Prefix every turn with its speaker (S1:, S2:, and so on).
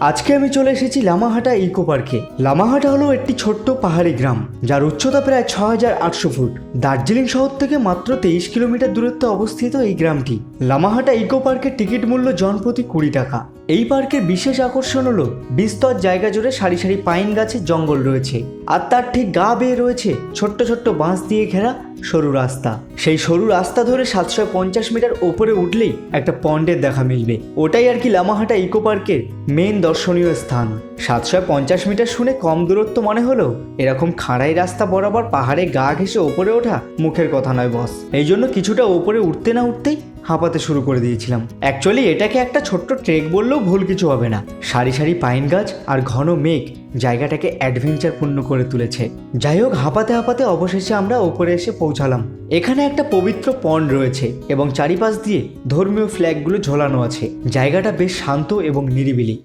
S1: আজকে আমি চলে এসেছি লামাহাটা ইকো পার্কে। লামাহাটা হলো একটি ছোট্ট পাহাড়ি গ্রাম যার উচ্চতা প্রায় ৬,৮০০ ফুট। দার্জিলিং শহর থেকে মাত্র ২৩ কিলোমিটার দূরত্বে অবস্থিত এই গ্রামটি। লামাহাটা ইকো পার্কের টিকিট মূল্য জনপ্রতি ২০ টাকা। এই পার্কের বিশেষ আকর্ষণ হলো বিস্তর জায়গা জুড়ে সারি সারি পাইন গাছের জঙ্গল রয়েছে, আর তার ঠিক গা বেয়ে রয়েছে ছোট্ট ছোট্ট বাঁশ দিয়ে ঘেরা সরু রাস্তা। সেই সরু রাস্তা ধরে ৭৫০ মিটার ওপরে উঠলেই একটা পন্ডের দেখা মিলবে। ওটাই আর কি লামাহাটা ইকো পার্কের মেন দর্শনীয় স্থান। ৭৫০ মিটার শুনে কম দূরত্ব মনে হলো, এরকম খাড়াই রাস্তা বরাবর পাহাড়ে গা ঘেঁষে ওপরে ওঠা মুখের কথা নয় বস। এই জন্য কিছুটা ওপরে উঠতে না উঠতেই হাঁপাতে শুরু করে দিয়েছিলাম। অ্যাকচুয়ালি এটাকে একটা ছোট্ট ট্রেক বললেও ভুল কিছু হবে না। সারি সারি পাইন গাছ আর ঘন মেঘ জায়গাটাকে অ্যাডভেঞ্চারপূর্ণ করে তুলেছে। যাই হোক, হাঁপাতে হাঁপাতে অবশেষে আমরা ওপরে এসে পৌঁছালাম। এখানে একটা পবিত্র পন্ড রয়েছে এবং চারিপাশ দিয়ে ধর্মীয় ফ্ল্যাগগুলো ঝোলানো আছে। জায়গাটা বেশ শান্ত এবং নিরিবিলি।